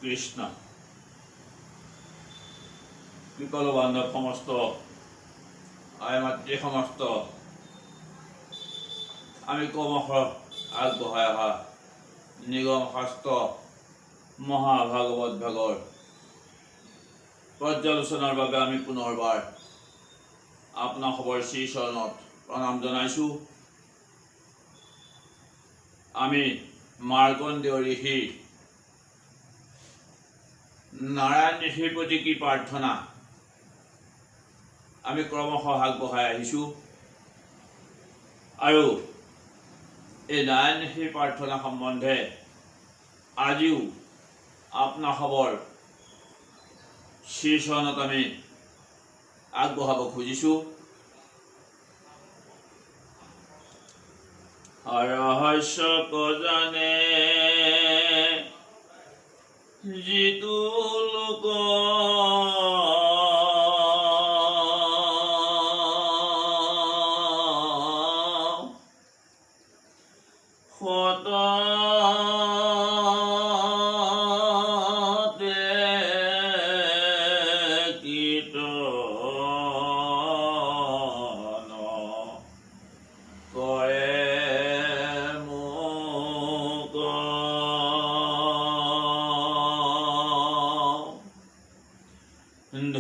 কৃষ্ণ বিকল বান্ধব সমস্ত আই মাতৃ সমস্ত আমি ক্ৰমশ আগবঢ়াই অহা নিগম শাস্ত্ৰ মহাভাগৱত ভাগৰ পৰ্যালোচনাৰ বাবে আমি পুনৰবাৰ আপোনাৰ খবৰ শ্ৰী চৰণত প্ৰণাম জনাইছো। আমি মাৰ্কণ্ডেয় ঋষি নাৰায়ণ ঋষিৰ প্ৰতি কি প্ৰাৰ্থনা আমি ক্ৰমশ আগবঢ়াই আহিছো আৰু এই নাৰায়ণ ঋষিৰ প্ৰাৰ্থনা সম্বন্ধে আজিও আপোনাৰ খবৰ শ্ৰী চৰণত আমি আগবঢ়াব খুজিছো। ৰহস্য কজানে যিটো লোক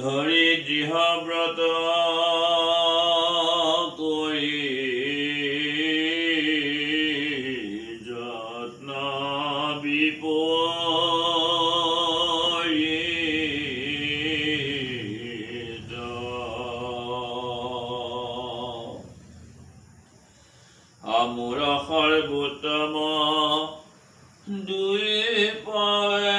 ধৰি দৃঢ়ব্ৰত কৰি যত্ন বিপৰীত মোৰ সৰ্বোত্তম দুই পাৱে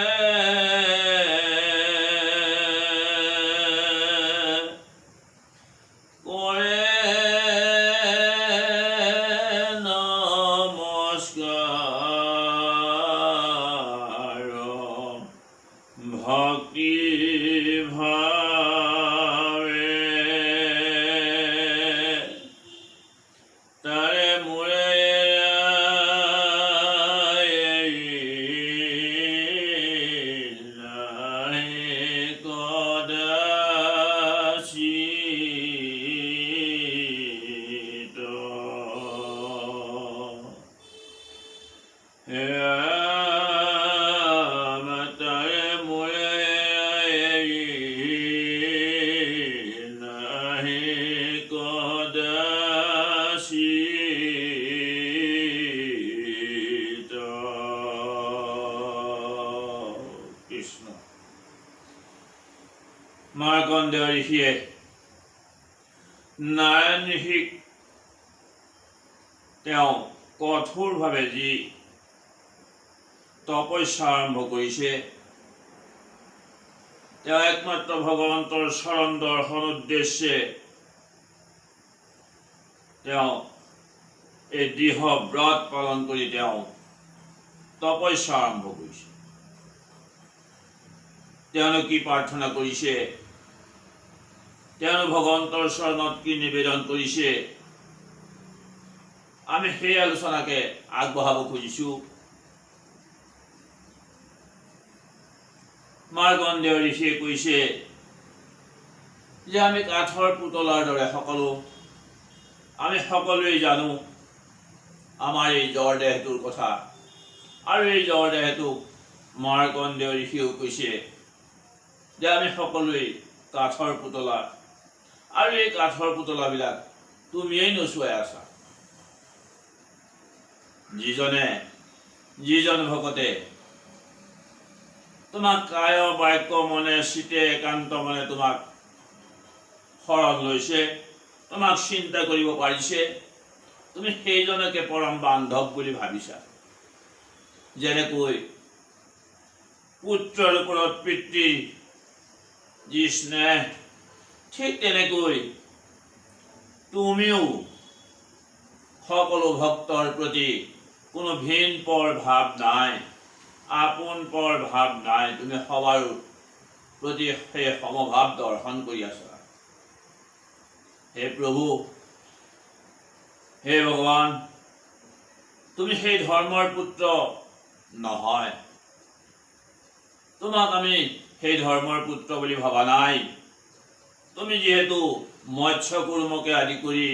ভক্তি ভাৱে তাৰে মোৰে কদাচিত কৃষ্ণ মাৰ্কণ্ডেয় ঋষিয়ে নাৰায়ণ ঋষিক তেওঁ কঠোৰভাৱে যি তপস্যা আৰম্ভ কৰিছে, তেওঁ একমাত্ৰ ভগৱন্তৰ চৰণ দৰ্শন উদ্দেশ্যে তেওঁ এই দৃঢ় ব্ৰত পালন কৰি তেওঁ তপস্যা আৰম্ভ কৰিছে। তেওঁনো কি প্ৰাৰ্থনা কৰিছে, তেওঁনো ভগৱন্তৰ চৰণত কি নিবেদন কৰিছে, আমি সেই আলোচনাকে আগবঢ়াব খুজিছো। মাৰ্কণ্ডেয় ঋষিয়ে কৈছে যে আমি কাঠৰ পুতলাৰ দৰে আমি সকলোৱে জানো আমাৰ এই জড় দেহটোৰ কথা, আৰু এই জড় দেহটোক মাৰ্কণ্ডেয় ঋষিয়েও কৈছে যে আমি সকলোৱে কাঠৰ পুতলা, আৰু এই কাঠৰ পুতলাবিলাক তুমিয়েই নচুৱাই আছা। যিজন ভকতে তোমাক কায় বাক্য মনে চিতে একান্ত মনে তোমাক শৰণ লৈছে, তোমাক চিন্তা কৰিব পাৰিছে, তুমি সেইজনকে পৰম বান্ধৱ বুলি ভাবিছা। যেনেকৈ পুত্ৰৰ ওপৰত পিতৃৰ যি স্নেহ, ঠিক তেনেকৈ তুমিও সকলো ভক্তৰ প্ৰতি কোনো ভিন পৰ ভাৱ নাই, আপোন পৰ ভাৱ নাই, তুমি সবাৰ প্ৰতি সেই সমভাব দৰ্শন কৰি আছা। হে প্ৰভু, হে ভগৱান, তুমি সেই ধৰ্মৰ পুত্ৰ নহয়, তোমাক আমি সেই ধৰ্মৰ পুত্ৰ বুলি ভবা নাই। তুমি যিহেতু মৎস্য কুৰ্মকে আদি কৰি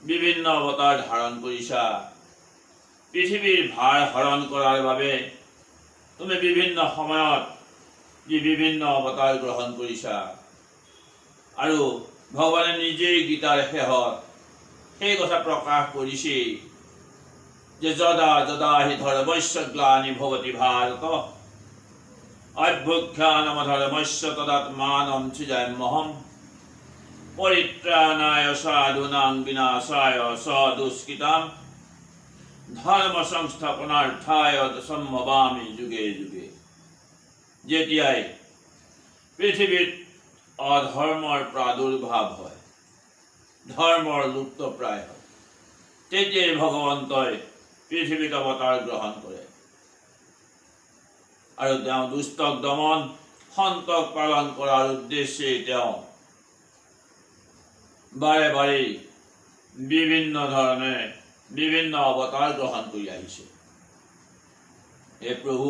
বিভিন্ন অৱতাৰ ধাৰণ কৰিছা, পৃথিৱীৰ ভাৰ হৰণ কৰাৰ বাবে তুমি বিভিন্ন সময়ত বিভিন্ন অৱতাৰ গ্ৰহণ কৰিছা। আৰু ভগৱানে নিজেই গীতাৰ শেষত সেই কথা প্ৰকাশ কৰিছে যে যদা যদা হি ধৰ্মস্য গ্লানি ভৱতি ভাৰত অভ্যুত্থানমধৰ্মস্য তদাত্মানম সৃজাম্যহম পৰিত্ৰাণায় সাধূনাং বিনাশায় সদুষ্কৃতাম ধৰ্ম সংস্থাপনাৰ্থায় সম্ভৱামি যুগে যুগে। যেতিয়াই পৃথিৱীত অধৰ্মৰ প্ৰাদুৰ্ভাৱ হয়, ধৰ্মৰ লুপ্তপ্ৰায় হয়, তেতিয়াই ভগৱন্তই পৃথিৱীত অৱতাৰ গ্ৰহণ কৰে আৰু তেওঁ দুষ্টক দমন, সন্তক পালন কৰাৰ উদ্দেশ্যে তেওঁ বাৰে বাৰে বিভিন্ন ধৰণে বিভিন্ন অৱতাৰ গ্ৰহণ কৰি আহিছে। হে প্ৰভু,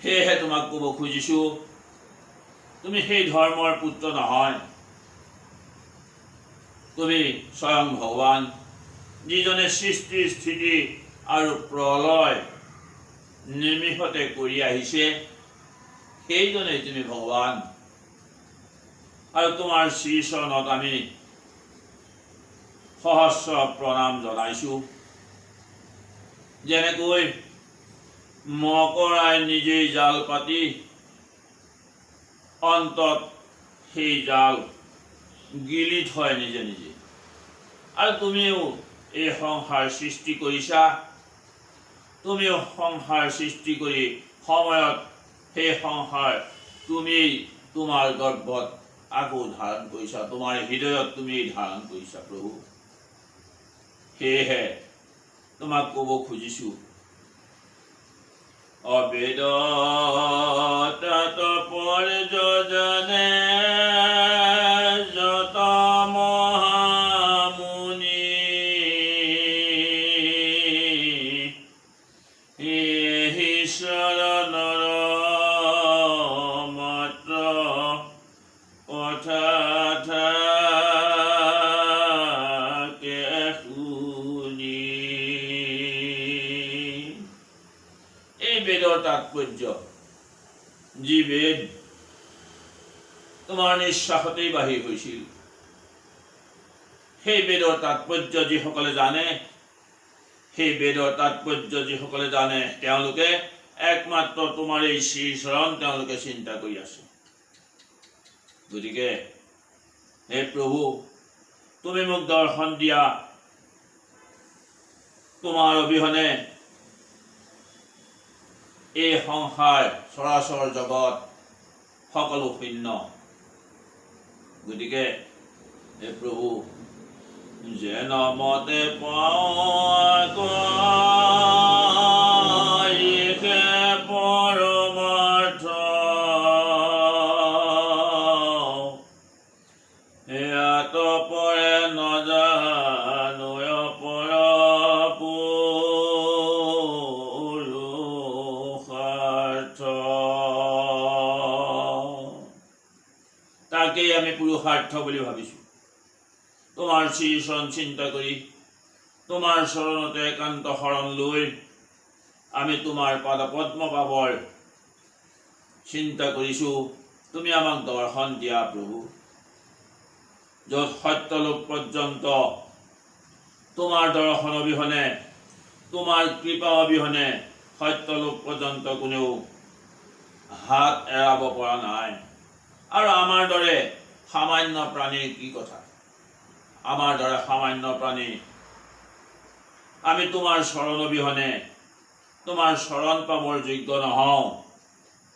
সেয়েহে তোমাক ক'ব খুজিছো, তুমি সেই ধৰ্মৰ পুত্ৰ নহয়। তুমি স্বয়ং ভগৱান, যিজনে সৃষ্টি স্থিতি আৰু প্ৰলয় নিমিষতে কৰি আহিছে, সেইজনেই তুমি ভগৱান। আৰু তোমাৰ শ্ৰীচৰণত আমি সহস্ৰ প্ৰণাম জনাইছো। যেনেকৈ মকৰাই নিজেই জাল পাতি অন্তত সেই জাল গিলি থয় নিজে নিজে, আৰু তুমিও এই সংসাৰ সৃষ্টি কৰিছা। তুমিও সংসাৰ সৃষ্টি কৰি সময়ত সেই সংসাৰ তুমি তোমাৰ গৰ্ভত আকৌ ধাৰণ কৰিছা, তোমাৰ হৃদয়ত তুমি ধাৰণ কৰিছা প্ৰভু। সেয়েহে তোমাক ক'ব খুজিছো, অবেদ পৰ্যজনে যত মহামুনি ঈশ্বৰ নৰ মাত্ৰ কথা থাকে শুনি। এই বেদৰ তাৎপৰ্য, যি বেদ তোমাৰ নিশ্বাসতেই বাহিৰ হৈছিল, সেই বেদৰ তাৎপৰ্য যিসকলে জানে, সেই বেদৰ তাৎপৰ্য যিসকলে জানে, তেওঁলোকে একমাত্ৰ তোমাৰ এই শ্ৰীচৰণ তেওঁলোকে চিন্তা কৰি আছে। গতিকে হে প্ৰভু, তুমি মোক দৰ্শন দিয়া। তোমাৰ অবিহনে এই সংসাৰ চৰাচৰ জগত সকলো শূন্য। গতিকে হে প্ৰভু, যেন মতে পাইকে পৰমাৰ্থ ইয়াত পৰে নজানয় পৰ পুৰুষাৰ্থ। তাকেই আমি পুৰুষাৰ্থ বুলি ভাবিছো। তোমাৰ শ্ৰীচৰণ চিন্তা কৰি, তোমাৰ চৰণতে একান্ত শৰণ লৈ আমি তোমাৰ পাদপদ্ম পাবৰ চিন্তা কৰিছো। তুমি আমাক দৰ্শন দিয়া প্ৰভু। য'ত সত্যলোক পৰ্যন্ত তোমাৰ দৰ্শন অবিহনে, তোমাৰ কৃপা অবিহনে সত্যলোক পৰ্যন্ত কোনেও হাত এৰাব পৰা নাই। আৰু আমাৰ দৰে সামান্য প্ৰাণীৰ কি কথা? আমাৰ দৰে সামান্য প্ৰাণী, আমি তোমাৰ চৰণ অবিহনে তোমাৰ চৰণ পাবৰ যোগ্য নহওঁ।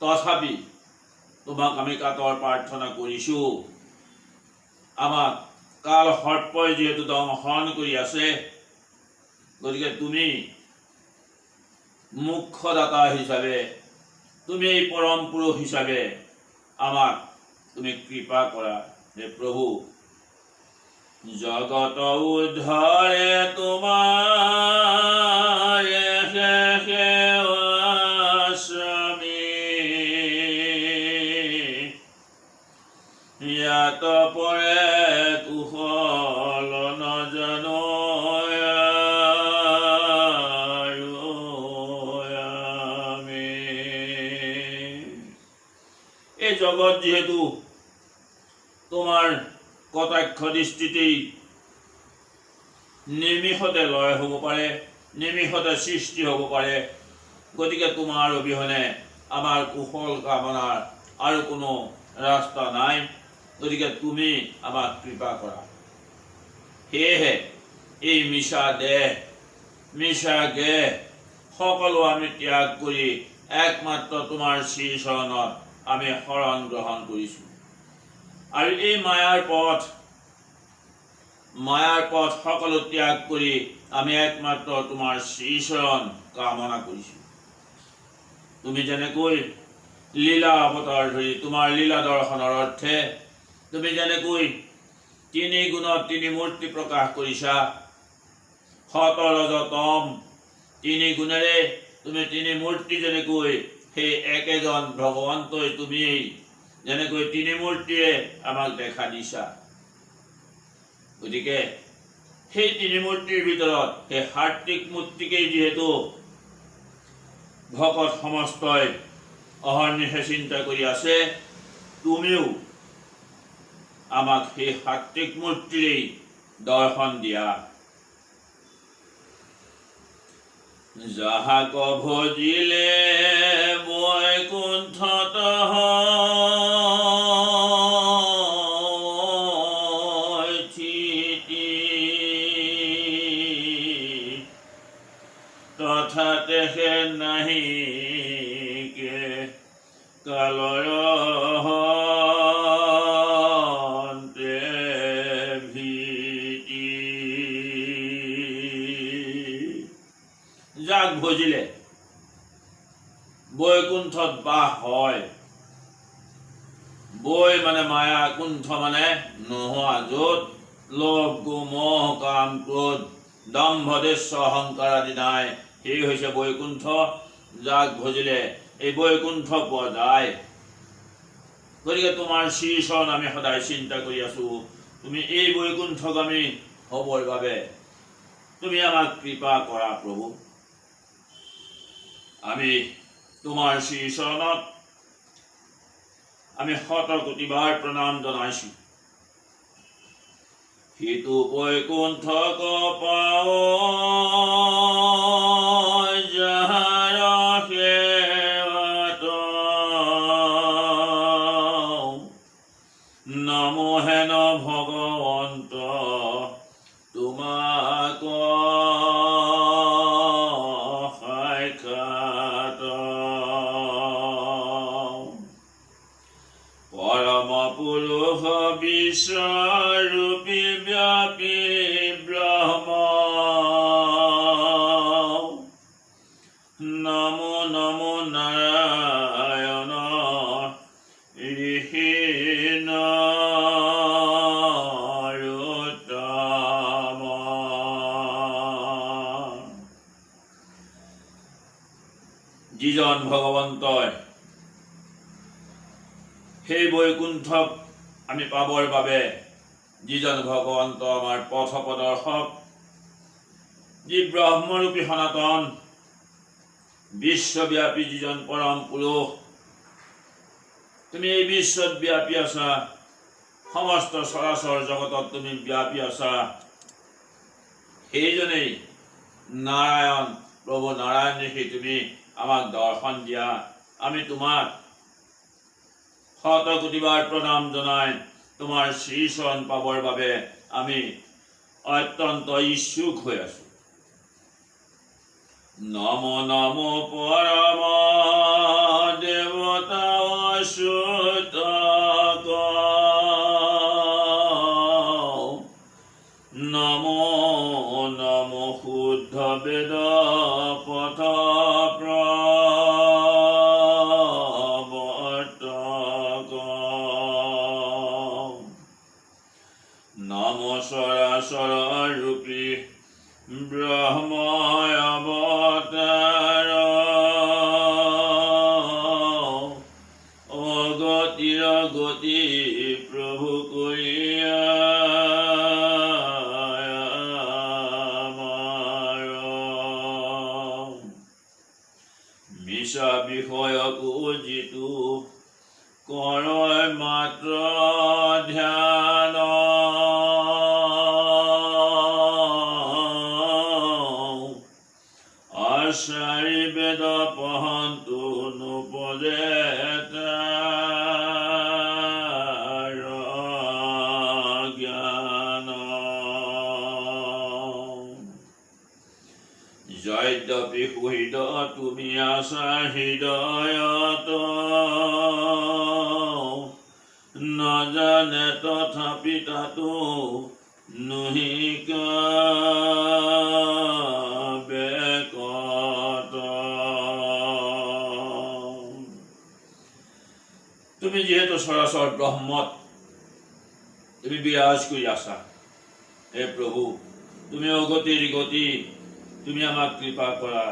তথাপি তোমাক আমি কাতৰ প্ৰাৰ্থনা কৰিছো। আমাক কাল সৰ্পই যিহেতু দংশন কৰি আছে, গতিকে তুমি মুখ্যদাতা হিচাপে, তুমি এই পৰম পুৰুষ হিচাপে আমাক তুমি কৃপা কৰা। হে প্ৰভু, জগত উদ্ধাৰে তোমাৰ স্বামী ইয়াত পৰে কুশল নাজানো আৰু আমি। এই জগত যিহেতু তোমাৰ কটাক্ষ দৃষ্টিতেই নিমিষতে লয় হ'ব পাৰে, নিমিষতে সৃষ্টি হ'ব পাৰে, গতিকে তোমাৰ অবিহনে আমাৰ কুশল কামনাৰ আৰু কোনো ৰাস্তা নাই, গতিকে তুমি আমাক কৃপা কৰা। সেয়েহে এই মিছা দেহ মিছা গেহ সকলো আমি ত্যাগ কৰি একমাত্ৰ তোমাৰ শ্ৰীচৰণত আমি শৰণ গ্ৰহণ কৰিছোঁ। আৰু এই মায়াৰ পথ সকলো ত্যাগ কৰি আমি একমাত্ৰ তোমাৰ শ্ৰীচৰণ কামনা কৰিছোঁ। তুমি যেনেকৈ লীলা অৱতাৰ ধৰি তোমাৰ লীলা দৰ্শনৰ অৰ্থে তুমি যেনেকৈ তিনি গুণত তিনি মূৰ্তি প্ৰকাশ কৰিছা, সত ৰজ তম তিনি গুণেৰে তুমি তিনি মূৰ্তি যেনেকৈ সেই একেজন ভগৱন্তই তুমি যেনেকৈ তিনি মূৰ্তিয়ে আমাক দেখা দিছা, গতিকে সেই তিনি মূৰ্তিৰ ভিতৰত সেই সাত্বিক মূৰ্তিকেই যিহেতু ভকত সমস্তই অহৰ্নিশে চিন্তা কৰি আছে, তুমিও আমাক সেই সাত্বিক মূৰ্তিৰেই দৰ্শন দিয়া। যাহাক ভজিলে বৈকুণ্ঠত তথা তেখে নাহিকে কালৰ হন্তে ভীতি। যাক ভজিলে বৈকুণ্ঠত বাস হয়, বৈ মানে মায়া, কুণ্ঠ মানে নোহোৱা, য'ত লোভ মোহ কাম ক্ৰোধ দম্ভ দেশ্য অহংকাৰ আদি নাই, সেই হৈছে বৈকুণ্ঠ। যাক ভজিলে এই বৈকুণ্ঠ পোৱা যায়। গতিকে তোমাৰ শ্ৰীচৰণ আমি সদায় চিন্তা কৰি আছো, তুমি এই বৈকুণ্ঠগামী হ'বৰ বাবে তুমি আমাক কৃপা কৰা প্ৰভু। আমি তোমাৰ শ্ৰীচৰণত আমি শত কোটিবাৰ প্ৰণাম জনাইছো। সিটো বৈকুণ্ঠ পাও যাহাৰ সেৱাত, নমোহেন ভগৱন্ত তোমাক সাক্ষাৎ। পৰম পুৰুষ বিশ্বৰূপী ব্যাপী ব্ৰহ্ম, নমো নমো নাৰায়ণ ঋষি নৰোত্তম। যিজন ভগৱন্তই সেই বৈকুণ্ঠক আমি পাবৰ বাবে, যিজন ভগৱন্ত আমাৰ পথ প্ৰদৰ্শক, যি ব্ৰহ্মৰূপী সনাতন বিশ্বব্যাপী যিজন পৰম পুৰুষ, তুমি এই বিশ্বত ব্যাপী আছা, সমস্ত চৰাচৰ জগতত তুমি ব্যাপী আছা। সেইজনেই নাৰায়ণ প্ৰভু নাৰায়ণ ঋষি, তুমি আমাক দৰ্শন দিয়া। আমি তোমাক শত কোটিবাৰ প্ৰণাম জনাই তোমাৰ শ্ৰীচৰণ পাবৰ বাবে আমি অত্যন্ত ইচ্ছুক হৈ আছো। নম নম পৰম দেৱতা অচ্যুত, নম নম শুদ্ধ বেদ পথ প্ৰৱৰ্তক, নম সৰাসৰ ৰূপী ব্ৰহ্ম অৱতাৰ, অগতিৰ গতি প্ৰভু বিষয়কো যিটো কৰয় মাত্ৰ ধ্যান আচাৰি বেদ পঢ়ন্তু নুপজে তাৰ জ্ঞান যদ্যপি সুহৃদ তুমি আছা হৃদয়ত নজানে তথাপি তাতো নুহিকা বেকত। তুমি যিহেতু সৰাচৰ ব্ৰহ্মত তুমি বিৰাজ কৰি আছা, হে প্ৰভু তুমি অগতিৰ গতি, তুমি আমাক কৃপা কৰা।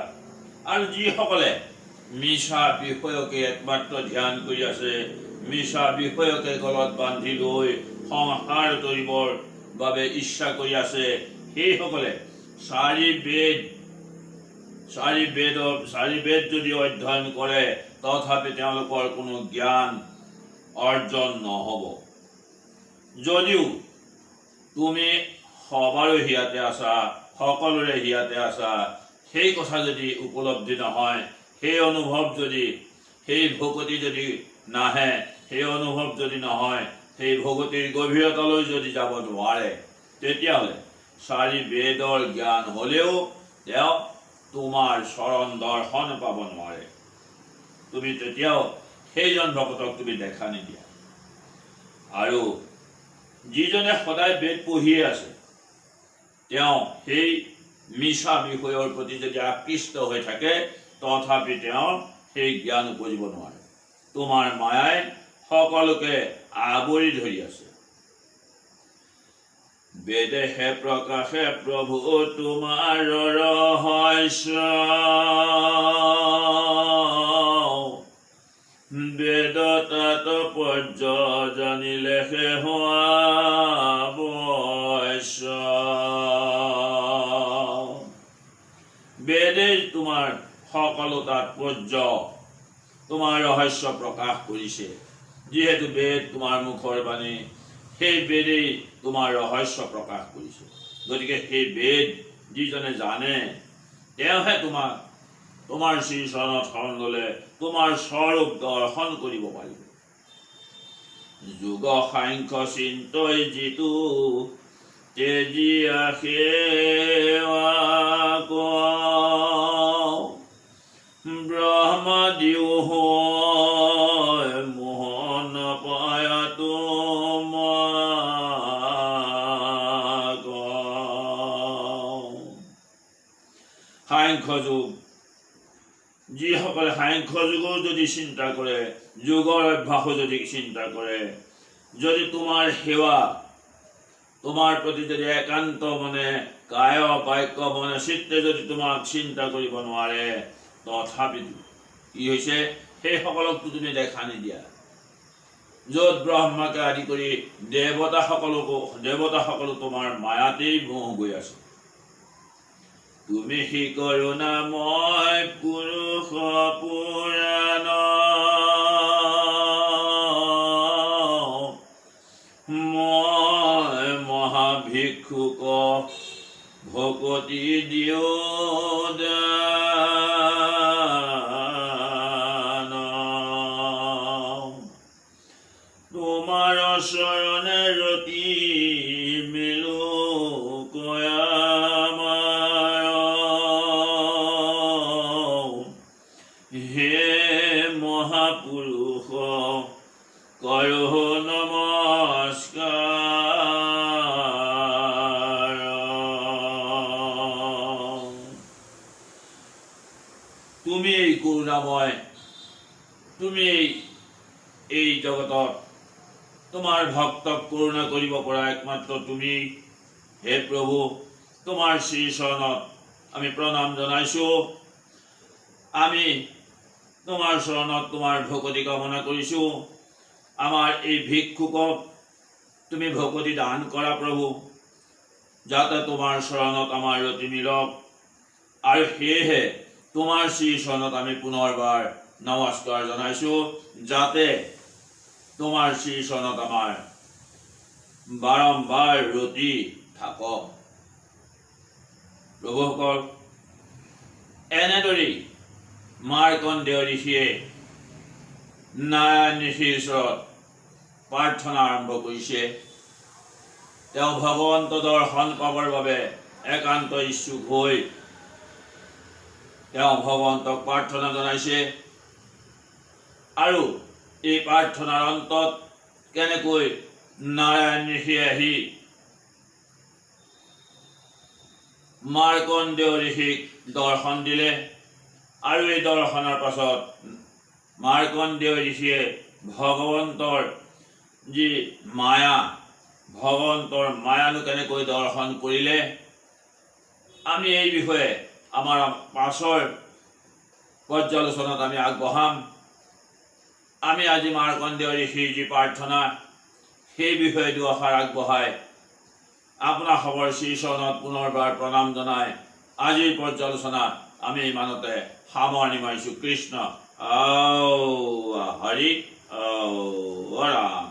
আৰু যিসকলে মিছা বিষয়কে একমাত্ৰ ধ্যান কৰি আছে, মিছা বিষয়কে গলত বান্ধি লৈ সংসাৰ কৰিবৰ বাবে ইচ্ছা কৰি আছে, সেইসকলে চাৰি বেদ যদি অধ্যয়ন কৰে তথাপি তেওঁলোকৰ কোনো জ্ঞান অৰ্জন নহ'ব। যদিও তুমি সবাৰো হিয়াতে আছা, সকলোৰে হিয়াতে আছা, সেই কথা যদি উপলব্ধি নহয়, সেই অনুভৱ যদি, সেই ভকতি যদি নাহে, সেই অনুভৱ যদি নহয়, সেই ভকতিৰ গভীৰতালৈ যদি যাব নোৱাৰে, তেতিয়াহ'লে চাৰি বেদৰ জ্ঞান হ'লেও তেওঁ তোমাৰ চৰণ দৰ্শন পাব নোৱাৰে। তুমি তেতিয়াও সেইজন ভকতক তুমি দেখা নিদিয়া। আৰু যিজনে সদায় বেদ পঢ়িয়ে আছে, তেওঁ সেই মিছা বিষয়ৰ প্ৰতি যদি আকৃষ্ট হৈ থাকে তথাপি তেওঁ সেই জ্ঞান উপজিব নোৱাৰে। তোমাৰ মায়াই সকলোকে আৱৰি ধৰি আছে। বেদেহে প্ৰকাশে প্ৰভু তোমাৰ ৰহস্য, বেদ তাৎপৰ্য জানিলেহে হোৱা বৈশ্য। বেদে তোমাৰ সকলো তাৎপৰ্য, তোমাৰ ৰহস্য প্ৰকাশ কৰিছে। যিহেতু বেদ তোমাৰ মুখৰ বাণী, সেই বেদেই তোমাৰ ৰহস্য প্ৰকাশ কৰিছে। গতিকে সেই বেদ যিজনে জানে তেওঁহে তোমাক তোমাৰ শ্ৰীচৰণত শৰণ ল'লে তোমাৰ স্বৰূপ দৰ্শন কৰিব পাৰিব। যোগ সাংখ্য চিন্তই যিটো তেজীয়া সেৱা ব্ৰহ্ম দিও হয় মোহন পায়াতো সাংখ্য যোগ, যিসকলে সাংখ্য যুগো যদি চিন্তা কৰে, যোগৰ অভ্যাসো যদি চিন্তা কৰে, যদি তোমাৰ সেৱা, তোমাৰ প্ৰতি যদি একান্ত মনে কায় বাক্য মনে চিত্তে যদি তোমাক চিন্তা কৰিব নোৱাৰে, তথাপিতো কি হৈছে, সেইসকলকতো তুমি দেখা নিদিয়া। য'ত ব্ৰহ্মাকে আদি কৰি দেৱতাসকলো তোমাৰ মায়াতেই মোহ গৈ আছে। তুমি সি কৰুণাময় পুৰুষ পুৰাণ, মই মহাভিক্ষুক ভকতি দিও দান। তোমাৰ চৰণে ৰতি মিলো হে মহাপুৰুষ কৰো নমস্কাৰ। তুমি কৰুণাময়, তুমি এই জগতত তোমাৰ ভক্তক কৰুণা কৰিব পৰা একমাত্ৰ তুমি। হে প্ৰভু, তোমাৰ শ্ৰী চৰণত আমি প্ৰণাম জনাইছো। আমি তোমাৰ চৰণত তোমাৰ ভকতি কামনা কৰিছো। আমাৰ এই ভিক্ষুকক তুমি ভকতি দান কৰা প্ৰভু, যাতে তোমাৰ চৰণত আমাৰ ৰতি মিলক। আৰু সেয়েহে তোমাৰ শ্ৰী চৰণত আমি পুনৰবাৰ নমস্কাৰ জনাইছোঁ, যাতে তোমাৰ শ্ৰীচৰণত আমাৰ বাৰম্বাৰ ৰতি থাকক। প্ৰভুসকল, এনেদৰেই মাৰ্কণ্ডেয় ঋষিয়ে নাৰায়ণ ঋষিৰ ওচৰত প্ৰাৰ্থনা আৰম্ভ কৰিছে। তেওঁ ভগৱন্ত দৰ্শন পাবৰ বাবে একান্ত ইচ্ছুক হৈ তেওঁ ভগৱন্তক প্ৰাৰ্থনা জনাইছে। আৰু এই প্ৰাৰ্থনাৰ অন্তত কেনেকৈ নাৰায়ণ ঋষিয়ে আহি মাৰ্কণ্ডেয় ঋষিক দৰ্শন দিলে, আৰু এই দৰ্শনৰ পাছত মাৰ্কণ্ডেয় ঋষিয়ে ভগৱন্তৰ যি মায়া, ভগৱন্তৰ মায়ানো কেনেকৈ দৰ্শন কৰিলে, আমি এই বিষয়ে আমাৰ পাছৰ পৰ্যালোচনাত আমি আগবঢ়াম। আমি আজি মাৰ্কণ্ডেয় ঋষিৰ যি প্ৰাৰ্থনা, সেই বিষয়ে দুআষাৰ আগবঢ়াই আপোনাৰ সবৰ শ্ৰীচৰণত পুনৰবাৰ প্ৰণাম জনাই আজিৰ পৰ্যালোচনা আমি ইমানতে সামৰণি মাৰিছোঁ। কৃষ্ণ হৰি ৰাম।